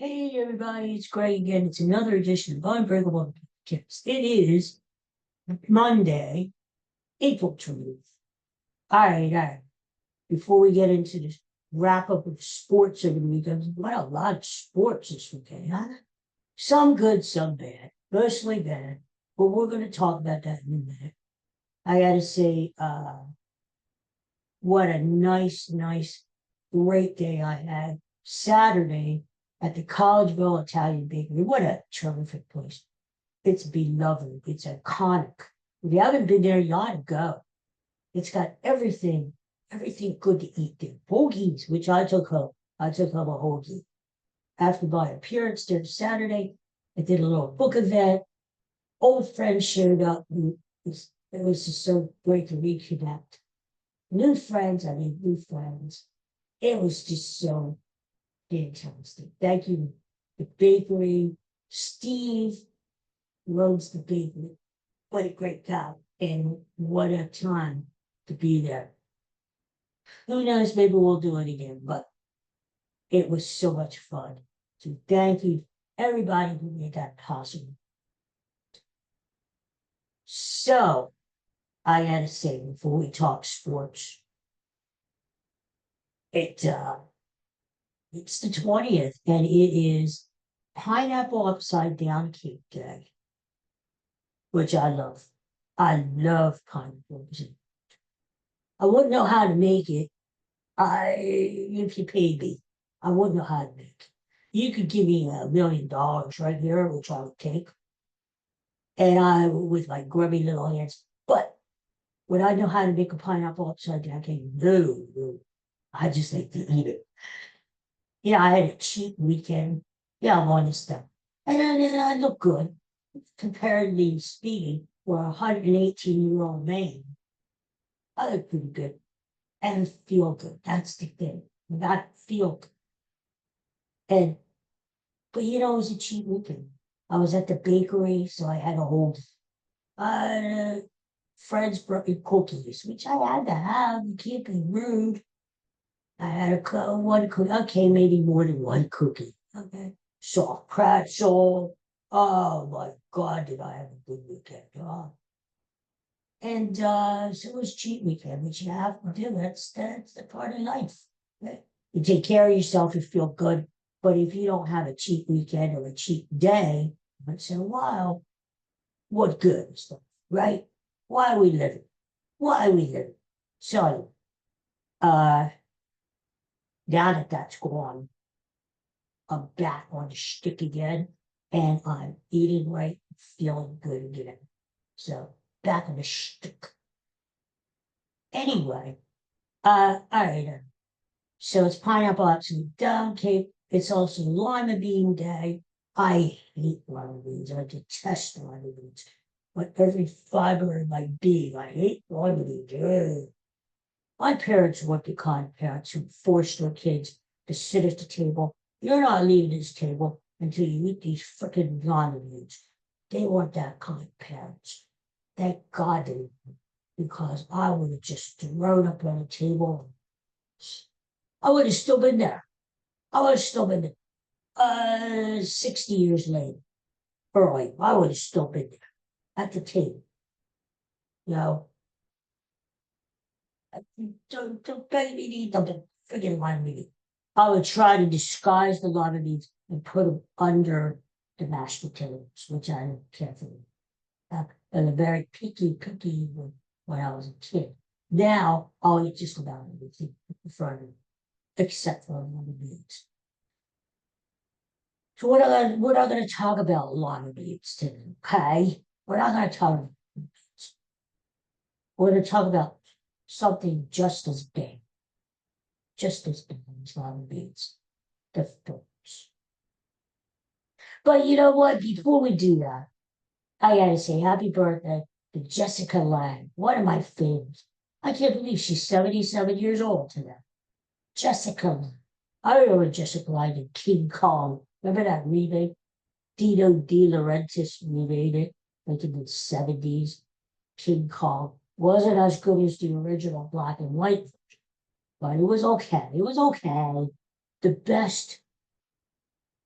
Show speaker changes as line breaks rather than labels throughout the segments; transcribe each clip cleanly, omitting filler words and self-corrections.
Hey everybody, it's Greg again. It's another edition of Unbreakable Podcast. It is Monday, April 20th. All right. Before we get into this wrap up of sports over the weekend, what a lot of sports this weekend, huh? Some good, some bad, mostly bad, but we're going to talk about that in a minute. I got to say, what a nice, great day I had Saturday at the Collegeville Italian Bakery. What a terrific place. It's beloved. It's iconic. If you haven't been there, you ought to go. It's got everything good to eat there. Hoagies, which I took home. I took home a hoagie. After my appearance there Saturday, I did a little book event. Old friends showed up. It was just so great to reconnect. New friends. It was just so fantastic. Thank you, the bakery. Steve runs the bakery. What a great guy. And what a time to be there. Who knows, maybe we'll do it again, but it was so much fun. So thank you, everybody who made that possible. So I gotta say, before we talk sports, it's the 20th, and it is Pineapple Upside Down Cake Day, which I love. I love pineapple. I wouldn't know how to make it. If you paid me, I wouldn't know how to make it. You could give me $1 million right here, which I would take, and I with my grubby little hands. But would I know how to make a pineapple upside down cake? No. I just like to eat it. I had a cheap weekend. I'm on this stuff. And I look good, comparatively speaking, for a 118-year-old man. I look pretty good and feel good. That's the thing. Not feel good. But it was a cheap weekend. I was at the bakery, so I had to hold friends brought me cookies, which I had to have. You can't be rude. I had one cookie. Okay, maybe more than one cookie. Okay. Soft pretzel. Oh my God, did I have a good weekend. And so it was cheap weekend, which you have to do. That's the part of life. Okay? You take care of yourself, you feel good. But if you don't have a cheap weekend or a cheap day once in a while, what good is that, right? Why are we living? So, now that that's gone, I'm back on the shtick again, and I'm eating right, feeling good again. So, back on the shtick. Anyway, all right. So it's pineapple upside down cake. It's also lima bean day. I hate lima beans. I detest lima beans. But every fiber in my being, I hate lima beans. Ugh. My parents weren't the kind of parents who forced their kids to sit at the table. You're not leaving this table until you eat these frickin' lima beans. They weren't that kind of parents. Thank God they weren't, because I would have just thrown up on the table. I would have still been there. 60 years later, early, I would have still been there at the table. Don't baby eat them, freaking lima beans. I would try to disguise the lima beans and put them under the mashed potatoes, which I did carefully. And a very picky when I was a kid. Now I'll eat just about everything in front of me, except for lima beans. So we're not going to talk about lima beans today, okay? We're not going to talk about beans. We're going to talk about something just as big as lima beans, the films. But you know what? Before we do that, I gotta say happy birthday to Jessica Lange, one of my favorites. I can't believe she's 77 years old today. Jessica Lange. I remember Jessica Lange in King Kong. Remember that remake? Dino De Laurentiis remade it, like in the 70s. King Kong wasn't as good as the original black and white version, but it was okay. The best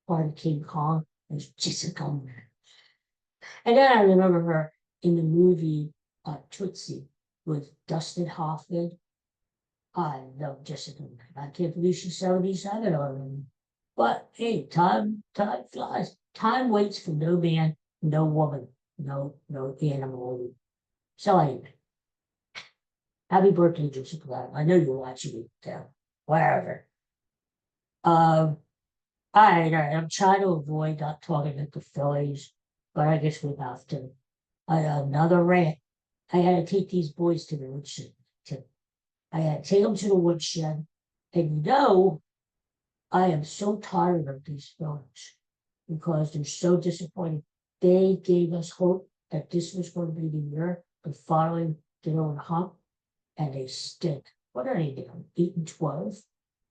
part of King Kong. It was Jessica. And then I remember her in the movie Tootsie with Dustin Hoffman. I love Jessica. I can't believe she's 77 already. But hey, time flies. Time waits for no man, no woman, no animal. So anyway, happy birthday, Jessica. I know you're watching it there, wherever. Um, I'm trying to avoid not talking about the Phillies, but I guess we have to. Another rant. I had to take these boys to the woodshed. I had to take them to the woodshed, and I am so tired of these Phillies because they're so disappointing. They gave us hope that this was going to be the year of finally get on the hump, and they stink. What are they doing? 8-12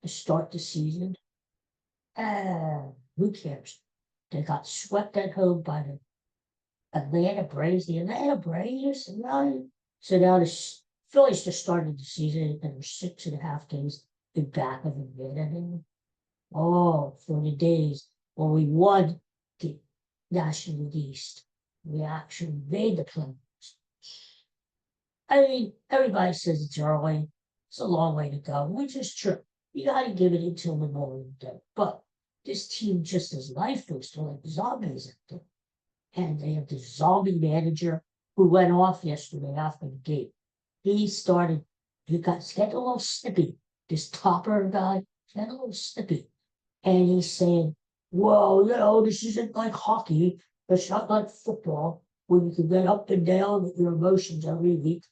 to start the season? Who cares? They got swept at home by the Atlanta Braves. The Atlanta Braves, right? So now the Phillies just started the season and they're 6.5 games in back of the minute. Oh, for the days when we won the National East, we actually made the playoffs. I mean, everybody says it's early. It's a long way to go, which is true. You got to give it until Memorial Day. But this team just is lifeless. They're like zombies out there. And they have this zombie manager who went off yesterday after the game. He got a little snippy. This Topper guy got a little snippy. And he's saying, well, this isn't like hockey. It's not like football where you can get up and down with your emotions every week.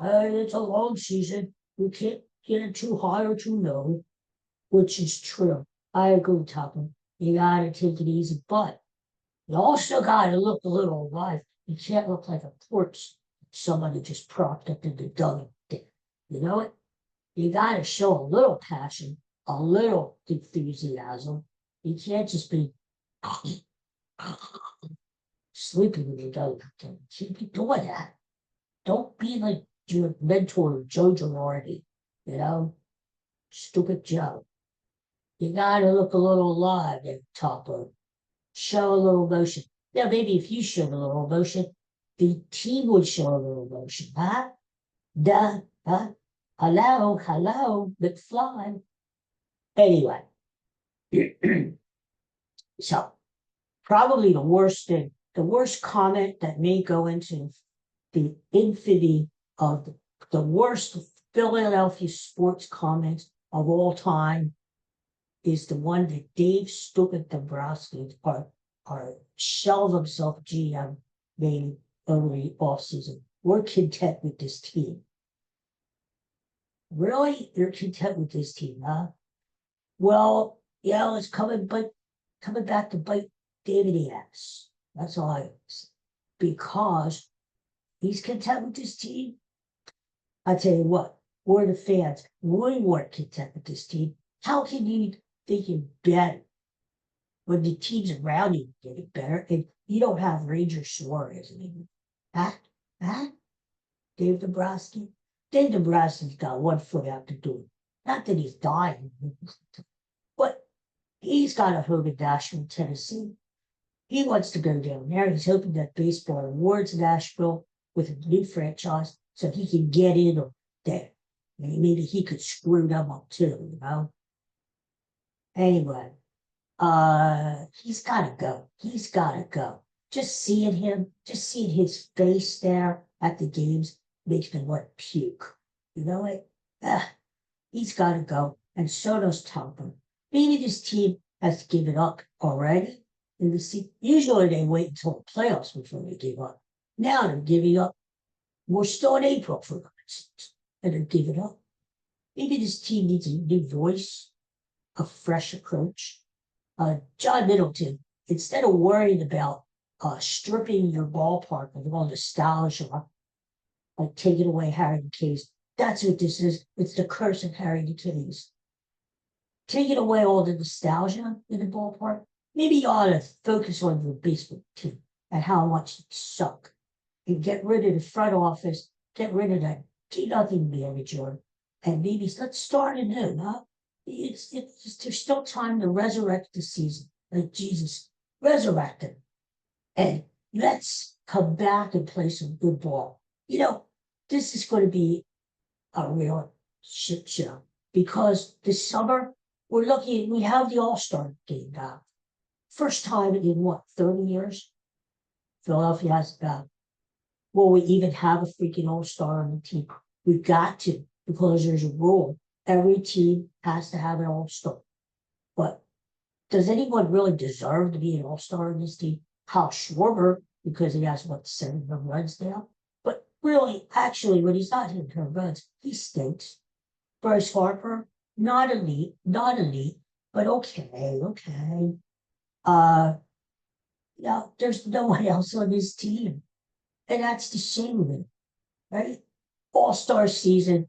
It's a long season. You can't get it too high or too low, which is true. I agree, Topper. You got to take it easy. But you also got to look a little alive. You can't look like a corpse. Somebody just propped up in the dummy. You know it? You got to show a little passion, a little enthusiasm. You can't just be sleeping in the dummy. You can't be doing that. Don't be like your mentor, Joe Girardi. Stupid Joe. You got to look a little alive at the top of it. Show a little emotion. Now, maybe if you showed a little emotion, the team would show a little emotion. Huh? Huh? Hello, McFly. Anyway, so probably the worst comment that may go into the infamy of the worst Philadelphia sports comments of all time is the one that Dave Stupid Dombrowski, our shell of himself GM, made over the offseason. We're content with this team. Really? You're content with this team, huh? Well, yeah, it's coming back to bite David in the ass. That's all I say. Because he's content with this team. I tell you what, we're the fans. We weren't content with this team. How can you think you're better when the teams around you get it better and you don't have Ranger Suarez anymore? Huh? Dave Dombrowski? Dave Dombrowski's got 1 foot out the door. Not that he's dying, but he's got a home in Nashville, Tennessee. He wants to go down there. He's hoping that baseball awards Nashville with a new franchise so he can get in there. Maybe he could screw them up too, Anyway, he's gotta go. He's gotta go. Just seeing his face there at the games makes me want to puke. You know what? He's gotta go. And so does Topper. Maybe this team has given up already. Usually they wait until the playoffs before they give up. Now they're giving up. We're still in April for instance, and they're giving up. Maybe this team needs a new voice, a fresh approach. John Middleton, instead of worrying about stripping your ballpark of all nostalgia, like taking away Harry Case, that's what this is. It's the curse of Harry Case. Taking away all the nostalgia in the ballpark. Maybe you ought to focus on your baseball team and how much it suck. And get rid of the front office, get rid of that nothing manager, and maybe let's start anew, huh? There's still time to resurrect the season. like Jesus resurrected, and let's come back and play some good ball. This is going to be a real shit show because this summer we have the All-Star game now. First time in what, 30 years? Philadelphia has about, will we even have a freaking All-Star on the team? We've got to, because there's a rule. Every team has to have an All-Star. But does anyone really deserve to be an All-Star in this team? Kyle Schwarber, because he has, 7 home runs now? But really, actually, when he's not hitting home runs, he stinks. Bryce Harper, not elite, but okay. There's no one else on this team. And that's the shame of it, right? All-Star season.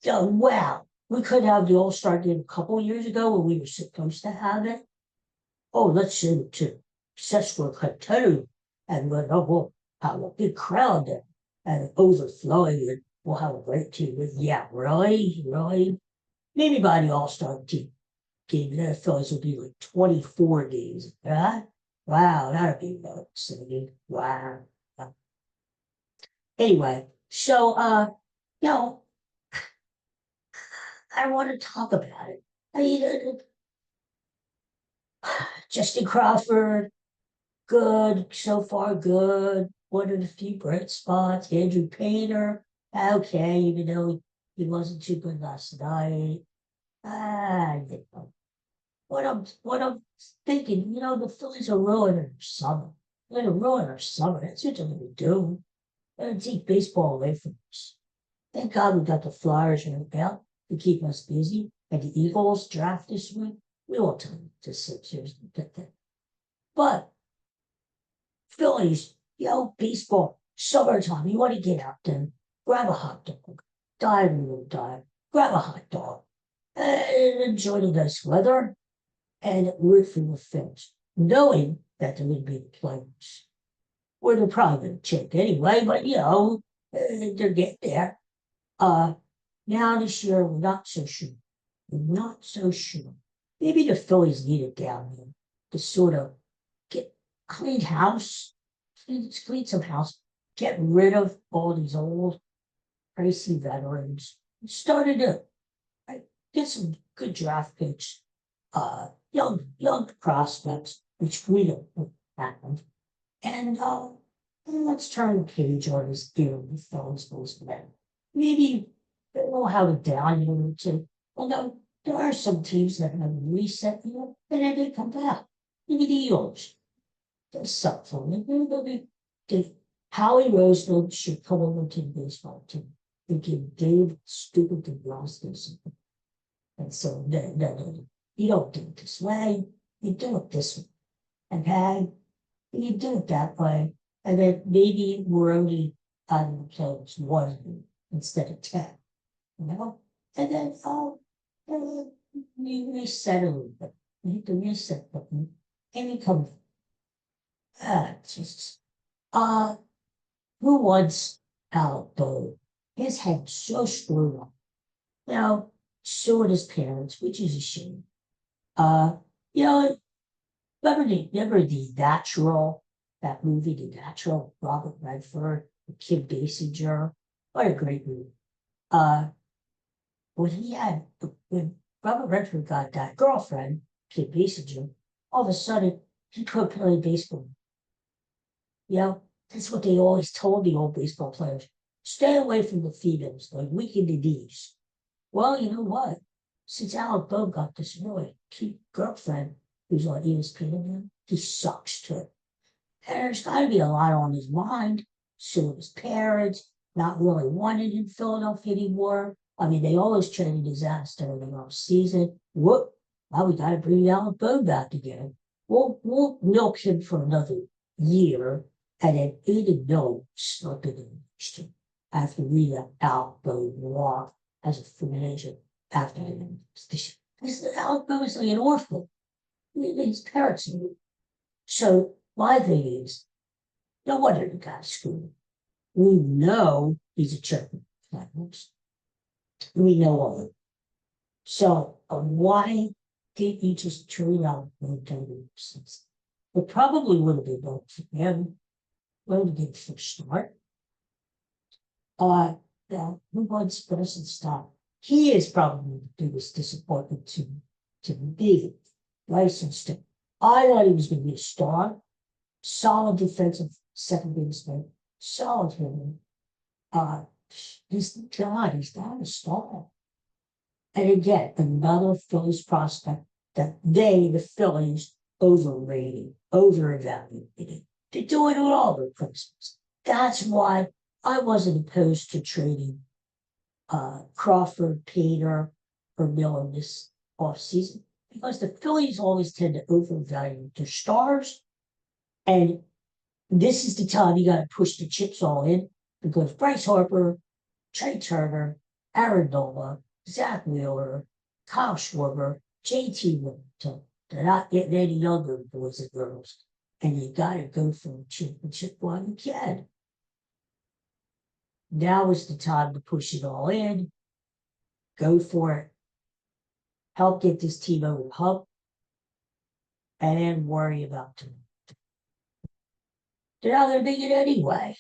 Wow. We could have the All-Star game a couple years ago when we were supposed to have it. Oh, let's send it to Cesar Cantero, and we'll have a big crowd there and overflowing, and we'll have a great team. Yeah, really? Maybe by the All-Star team game, the Phillies will be like 24 games. Right? Wow, that'd be really exciting. Wow. Anyway, so I want to talk about it. I mean, Justin Crawford, good, so far good. One of the few bright spots. Andrew Painter, okay, even though he wasn't too good last night. What I'm thinking, the Phillies are ruining our summer. They're gonna ruin our summer. That's what they're gonna do. They're gonna take baseball away from us. Thank God we got the Flyers in the belt to keep us busy. And the Eagles draft this week. We won't tell them to 6 years to get that. But Phillies, baseball, summertime, you want to get out there, grab a hot dog, dive in a dive, grab a hot dog, and enjoy the nice weather and root for the Phillies, knowing that they're going to be the playoffs. Where they're probably going to check anyway, but they're getting there. Now this year, we're not so sure. Maybe the Phillies need it down here to sort of get clean house, clean some house, get rid of all these old, pricey veterans, started to get some good draft picks, young prospects, which we don't have, and let's turn the page on this deal with Phillies baseball. Maybe we'll have a down year or two. Although there are some teams that have a reset year, and then they come back. Maybe the Eagles. There's something. Howie Roseman should come over to the baseball team and give Dave stupid DeGrossi something. And so, no, you don't do it this way. You do it this way. Okay? You do it that way. And then maybe we're only on the playoffs 1 instead of 10. And then we reset a little bit. We hit the reset button and we come. Jesus. Who wants Aldo? His head so screwed up. So are his parents, which is a shame. Remember the Natural, that movie, The Natural, Robert Redford, Kim Basinger. What a great movie. When Robert Redford got that girlfriend, Kim Basinger, all of a sudden he could play baseball. That's what they always told the old baseball players. Stay away from the females, they weaken the knees. Well, you know what? Since Alec Bowe got this really cute girlfriend who's on ESPN, he sucks too. And there's got to be a lot on his mind. So his parents, not really wanted in Philadelphia anymore. I mean, they always traded his ass during the off season. Whoop! Now we got to bring Alec Bowe back again. We'll milk him for another year, and then Aiden Miller slip in the next year after we let Alec Bowe walk as a free agent after him. Because Alec Bowe is like an orphan. His parents knew. So my thing is, no wonder the guy's screwed. We know he's a champion. We know all of it. So why did you just trade out the sense? It probably would have been better for him. Well, to get a first start. Now, who wants Preston stop? He is probably the biggest disappointment to me. Licensed him. I thought he was going to be a star. Solid defensive second baseman. Solid hitter. He's God, he's not a star. And again, another Phillies prospect that they, the Phillies, overrated, overevaluated. They're doing it with all their principles. That's why I wasn't opposed to trading Crawford, Pater, or Miller this offseason because the Phillies always tend to overvalue their stars. And this is the time you got to push the chips all in because Bryce Harper, Trey Turner, Aaron Nola, Zach Wheeler, Kyle Schwarber, JT Wilmington, they're not getting any younger, boys and girls. And you got to go for a championship while you can. Now is the time to push it all in. Go for it. Help get this team over the hump. And then worry about tomorrow. They're not going to make it anyway.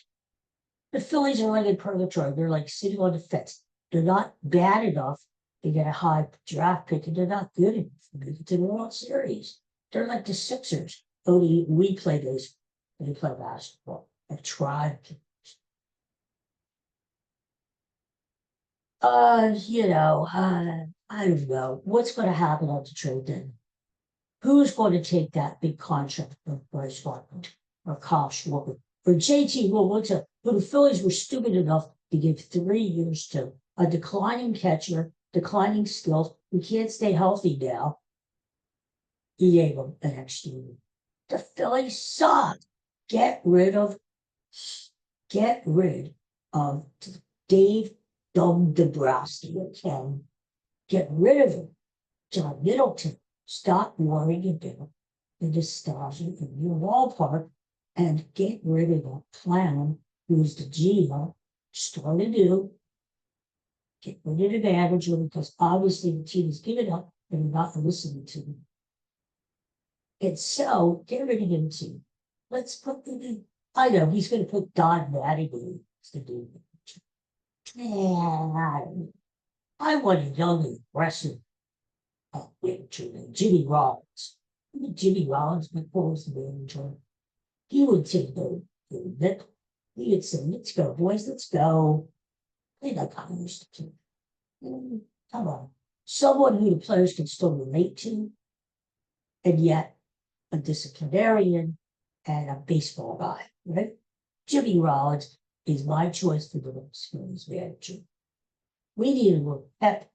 The Phillies are like in purgatory. They're like sitting on the fence. They're not bad enough to get a high draft pick, and they're not good enough to make it to the World Series. They're like the Sixers. Only we play those. They play basketball. I tried to. I don't know. What's going to happen on the trade then? Who's going to take that big contract of Bryce Harper or Kyle Schwarber or JT Wilmington, who the Phillies were stupid enough to give 3 years to a declining catcher, declining skills, who can't stay healthy now? He gave them an extra year. The Phillies suck. Get rid of Dave Dombrowski again. Get rid of him. John Middleton. Stop worrying about the nostalgia in your ballpark and get rid of that clown who's the GM. Start anew. Get rid of the manager because obviously the team is giving up and you're not listening to them. And so get rid of him too. Let's put the new. I know he's going to put Don Mattingly to do it. I want a young, aggressive Jimmy Rollins. Jimmy Rollins was the manager. He would take the nickel. He would say, let's go, boys, let's go. They got kind of used to. Come on. Someone who the players can still relate to, and yet a disciplinarian and a baseball guy, right? Jimmy Rollins is my choice for the next Phillies manager. We need a little pep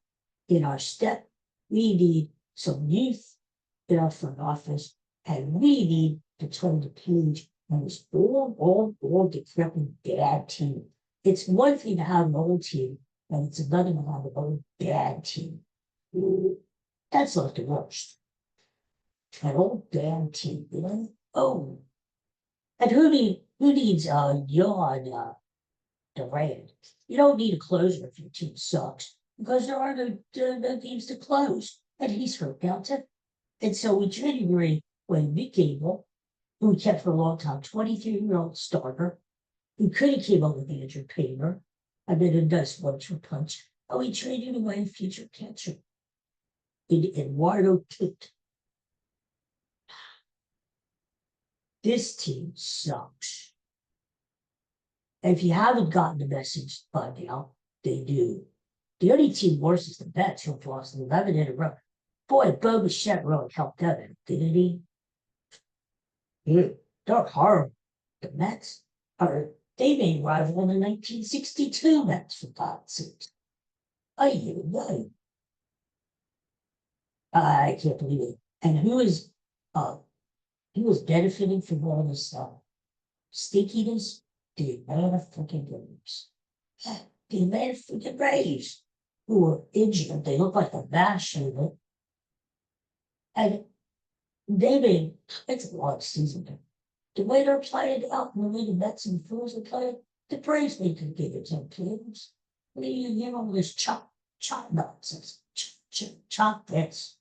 in our step. We need some youth in our front office, and we need to turn the page on this old, decrepit, bad team. It's one thing to have an old team, and it's another to have an old, bad team. That's not the worst. An old, bad team, you know? Oh. And who needs yawn Durant? You don't need a closer if your team sucks, because there are no games to close, and he's hurt now too. And so we traded Wayne McCable, who we kept for a long time, 23-year-old starter, who could have came up with Andrew Painter. I mean, a nice one-two punch. And we traded away future catcher in Eduardo Kit. This team sucks. And if you haven't gotten the message by now, they do. The only team worse is the Mets, who've lost 11 in a row. Boy, Bo Bichette really helped them out, didn't he? Yeah, they're horrible. The Mets they made rival in the 1962 Mets, for God's sake. I can't believe it. And who was benefiting from all this stinkiness? The Atlanta freaking Braves. The Atlanta freaking Braves, who were injured. They look like a mash unit. And it's a long season. The way they're playing out, and the way the Mets and Phillies are playing, the Braves need to give it 10 players. What do you hear all this chop nonsense? Chop this.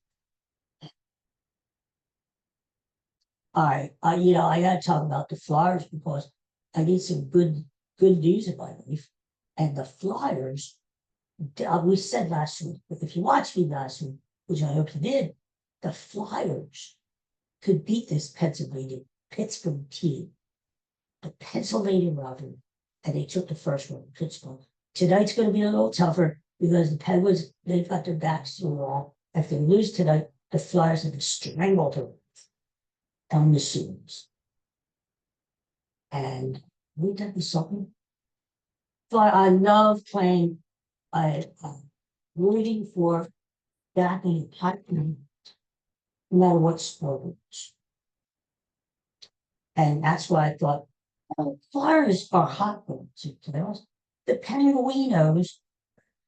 All right, I gotta talk about the Flyers because I need some good news in my life. And the Flyers, we said last week, but if you watched me last week, which I hope you did, the Flyers could beat this Pittsburgh team, the Pennsylvania Robin, and they took the first one in Pittsburgh. Tonight's going to be a little tougher because the Penguins, they've got their backs to the wall. If they lose tonight, the Flyers have strangled them down the seams. And wouldn't that be something? But I love playing, I'm rooting for that in no matter what sport it is. And that's why I thought, Flyers are hot ones. The Penguinos,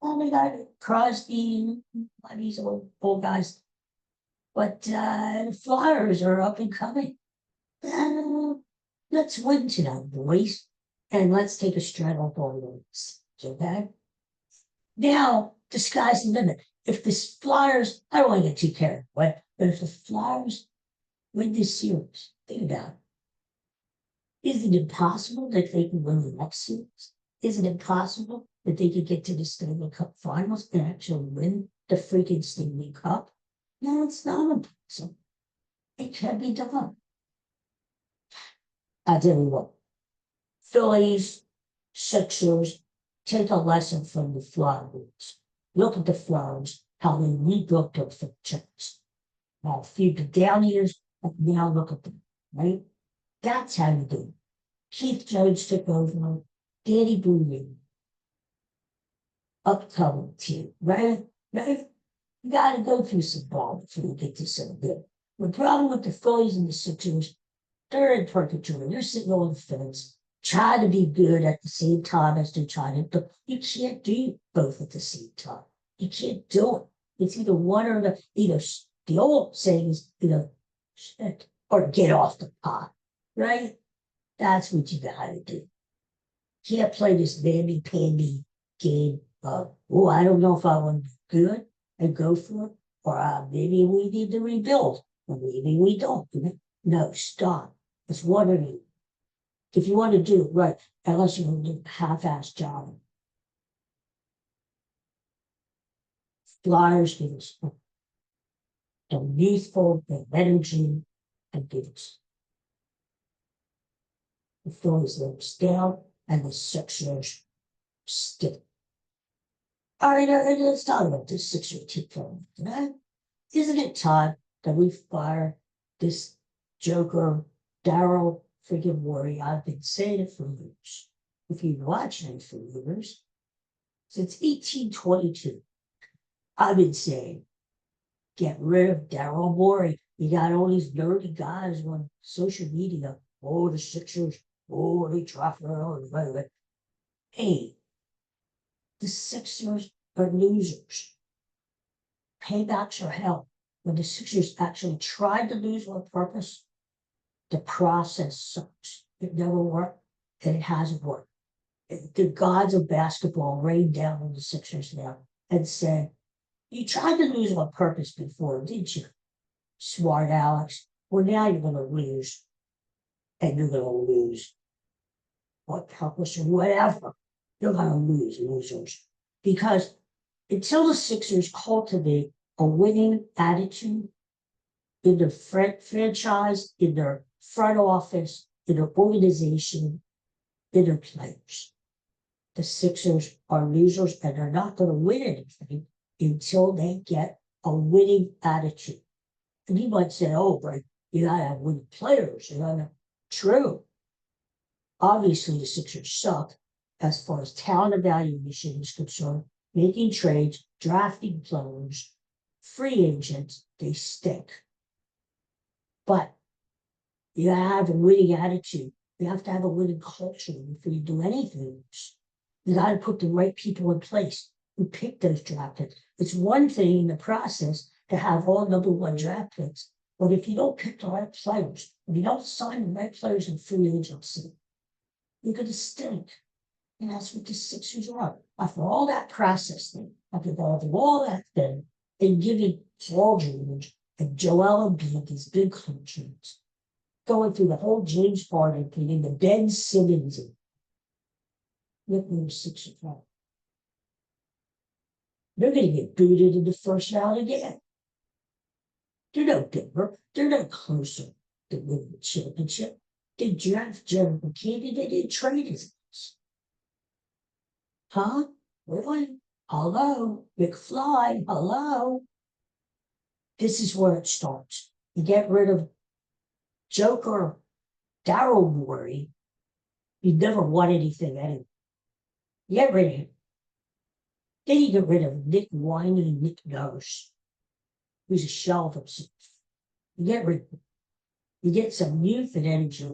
oh, they got Crosby, these old guys. But the Flyers are up and coming. Let's win tonight, boys. And let's take a stride off all the ones. Okay? Now, the sky's the limit. If the Flyers, I don't want to get too carried away, but if the Flyers win this series, think about it. Is it impossible that they can win the next series? Is it impossible that they could get to the Stanley Cup Finals and actually win the freaking Stanley Cup? No, it's not impossible. It can be done. I tell you what, Phillies, Sixers, take a lesson from the Flyers. Look at the Flyers, how they rebuilt their franchise. Now, a few down years, and now look at them, right? That's how you do it. Keith Jones took over, Danny Boone, upcoming team, right? Right? You got to go through some ball before you get to some good. The problem with the Phillies and the Sixers, they're in purgatory. They're sitting on the fence, trying to be good at the same time as they're trying to. But you can't do both at the same time. You can't do it. It's either one or the the old saying is shit, or get off the pot, right? That's what you got to do. Can't play this namby-pamby game of, oh, I don't know if I want to be good and go for it, or maybe we need to rebuild, or maybe we don't. No, stop. It's one of you. If you want to do it right, unless you're going to do a half-assed job. Flyers give us the youthful, the energy, and give us. The Phillies let us down, and the Sixers stick. All right, let's talk about this Sixer team for a minute. Isn't it time that we fire this joker, Daryl freaking Morey? I've been saying it for years. If you've watched it for years, since 1822, I've been saying, get rid of Daryl Morey. You got all these nerdy guys on social media. Oh, the Sixers. Oh, they traffic. Oh, hey, the Sixers are losers. Paybacks are hell. When the Sixers actually tried to lose on purpose, the process sucks. It never worked, and it hasn't worked. The gods of basketball rained down on the Sixers now and said, you tried to lose on purpose before, didn't you? Smart Alex. Well, now you're going to lose. And you're going to lose on purpose or whatever. You're going to lose, losers. Because until the Sixers cultivate a winning attitude in their franchise, in their front office, in their organization, in their players, the Sixers are losers and they're not going to win anything until they get a winning attitude. And you might say, oh, but you got to have winning players. True. Obviously, the Sixers suck as far as talent evaluation is concerned, making trades, drafting players, free agents, they stink. But you have a winning attitude. You have to have a winning culture before you do anything. You got to put the right people in place who pick those draft picks. It's one thing in the process to have all #1 draft picks, but if you don't pick the right players, if you don't sign the right players in free agency, you're going to stink. And that's what the Sixers are. After all that process thing, after all that thing, and giving Paul George and Joel Embiid these big contracts, going through the whole James Harden thing and the Ben Simmons and look at 6-5. They're going to get booted in the first round again. They're no Denver. They're no closer to winning the championship. They draft Jeremy McKee. They didn't trade his ass. Huh? Really? Hello? McFly? Hello? This is where it starts. You get rid of Joker, Daryl Morey. You never won anything anyway. You get rid of him. Then you get rid of Nick Whiny, Nick Nurse, who's a shell of himself. You get rid of him. You get some youth and energy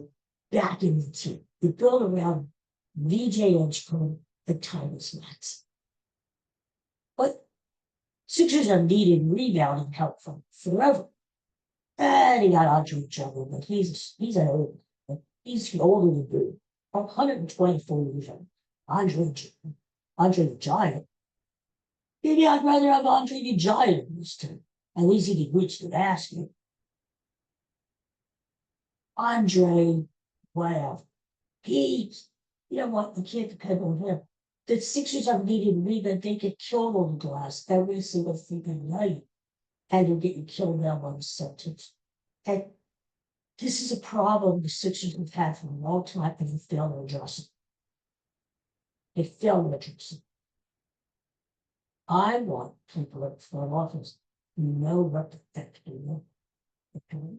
back in the team. You build around VJ Edgecombe and Thomas Maxey. But Sixers have needed rebounding help from forever. And he got Andre Drummond, but he's an old, he's older than Boo. 124 years old. Andre the Giant. Maybe I'd rather have Andre the Giant in this team. At least he could reach the basket. Andre, whatever. You know what? You can't depend on him. The Sixers have needed rebound. They get killed on the glass every single freaking night. And they're getting killed now by the Celtics. And this is a problem the Sixers have had for a long time, and they fail to address it. They fail to address it. I want people at the front office who know what the heck to do. Okay?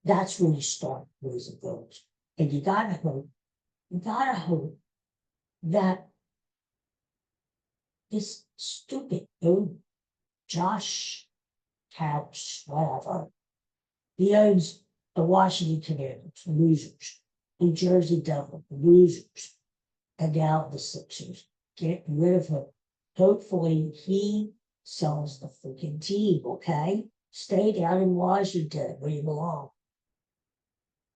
That's where you start ways it goes. And you gotta hope that this stupid old Josh Couch, whatever, he owns the Washington Commanders, losers, New Jersey Devils, losers, and now the Sixers. Get rid of him. Hopefully he sells the freaking team, okay? Stay down in Washington where you belong.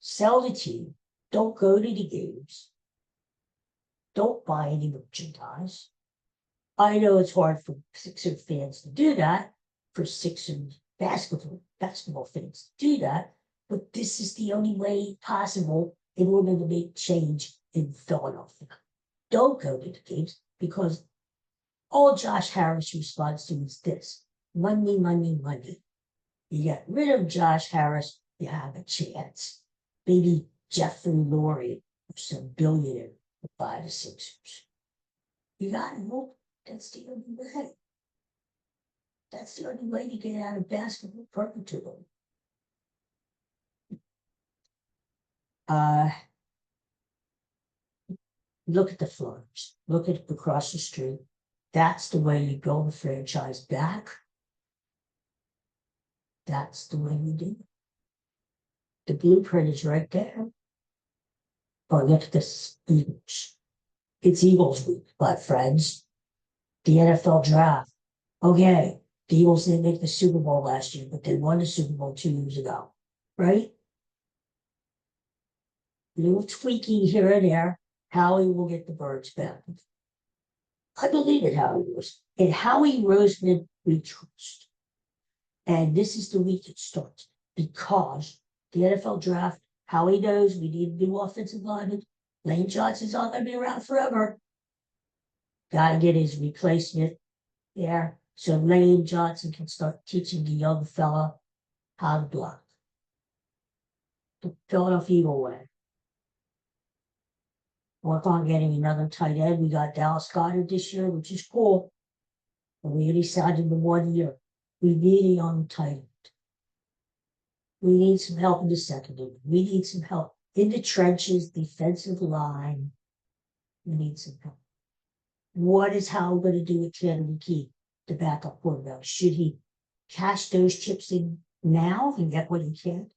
Sell the team. Don't go to the games. Don't buy any merchandise. I know it's hard for Sixer fans to do that, for Sixers basketball fans to do that, but this is the only way possible in order to make change in Philadelphia. Don't go to the games, because all Josh Harris responds to is this: money, money, money. You get rid of Josh Harris, you have a chance. Maybe Jeffrey Lurie or some billionaire will buy the Sixers. You gotta hope that's the only way. That's the only way to get out of basketball purgatory. Look at the Flyers. Look at across the street. That's the way you build a franchise back. That's the way you do it. The blueprint is right there. Oh, look at this Eagles. It's Eagles week, my friends. The NFL draft. Okay, the Eagles didn't make the Super Bowl last year, but they won the Super Bowl 2 years ago, right? A little tweaking here and there. Howie will get the birds back. I believe in Howie Roseman. And Howie Roseman we trust. And this is the week it starts, because the NFL draft, Howie knows we need a new offensive lineman. Lane Johnson's not going to be around forever. Got to get his replacement there, so Lane Johnson can start teaching the young fella how to block. The Philadelphia Eagle way. Work on getting another tight end. We got Dallas Goedert this year, which is cool. But we only signed him to 1 year. We need a young tight end. We need some help in the secondary. We need some help in the trenches, defensive line. We need some help. What is Howell going to do with Kennedy Key, the backup quarterback? Should he cash those chips in now and get what he can?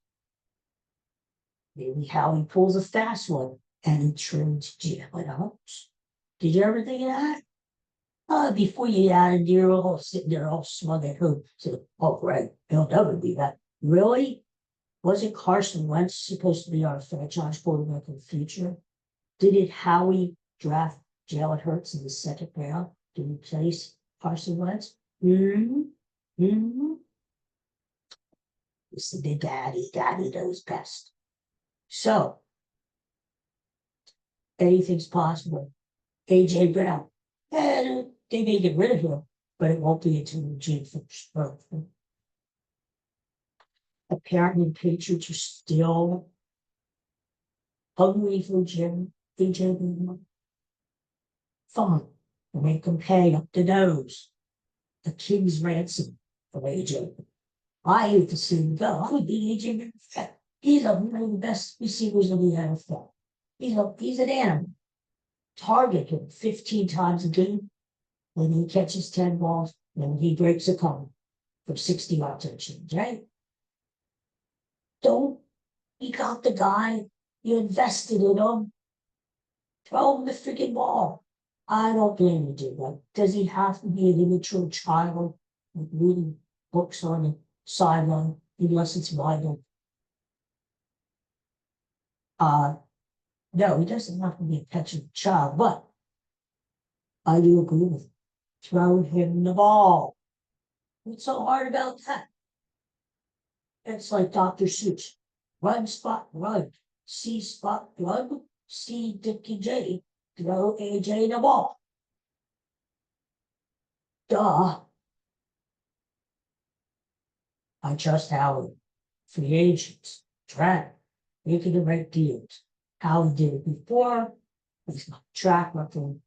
Maybe Howie pulls a fast one and he trades Jalen Hurts. Did you ever think of that? Before you added, you're all sitting there all smug at home. So, oh, right, he'll never be that. Really? Wasn't Carson Wentz supposed to be our franchise quarterback in the future? Didn't Howie draft Jalen Hurts in the second round to replace Carson Wentz? Listen to daddy. Daddy knows best. So anything's possible. AJ Brown. And they may get rid of him, but it won't be until June 1st. Apparently, Patriots are still hungry for AJ Brown. Fine. Make them pay up the nose. The king's ransom for AJ. I hate to see him go. I would be AJ Brown. He's one of the best receivers in the NFL. He's an animal. Target him 15 times a game. When he catches 10 balls, and he breaks a cone for 60 yards and change, right? Don't, you got the guy, you invested in him, throw him the freaking ball. I don't blame you, dude. Like, does he have to be an immature child with reading books on the sideline unless it's Bible? No, he doesn't have to be a petulant child, but I do agree with him. Throw him the ball. What's so hard about that? It's like Dr. Seuss. Run, spot, run. See, spot, run. See, Dickie J. Throw AJ the ball. Duh. I trust Howard. Free agents. Track. Making the right deals. Howard did it before. He's got track record.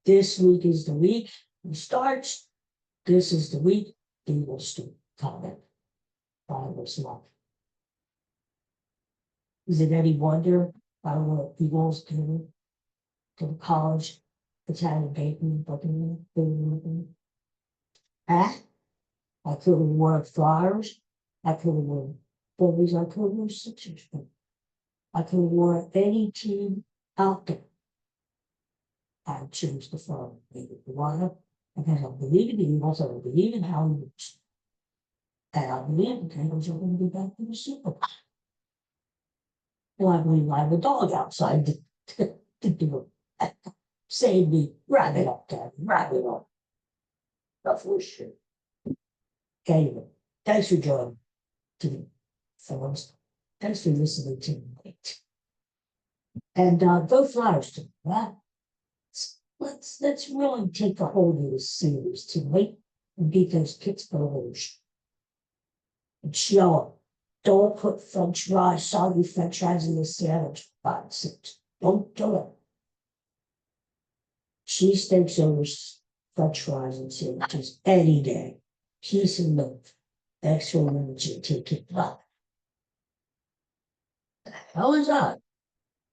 This week is the week he starts. This is the week he will start coming. This month. Is it any wonder by what Eagles do to the college Italian bakery booking? I could have worn Flyers. I could have worn Phillies. I could have worn Sixers. I could have worn any team out there. I choose the phone. Why? Because I believe in the Eagles. I believe in how he works. And I believe the Eagles are going to be back to the Super Bowl. Well, I believe I have a dog outside to do it. Save me. Wrap it up, Dad. Wrap it up. That's for sure. Anyway, thanks for joining me, fellas. Thanks for listening to me. And go Flyers to that. Let's really take the whole of this series tonight and beat those Pittsburghers. And show them. Don't put French fries, soggy French fries in the sandwich. 5, 6. Don't do it. Cheesesteaks over French fries and sandwiches any day. Peace and love. Thanks for watching. Take it. What the hell is that?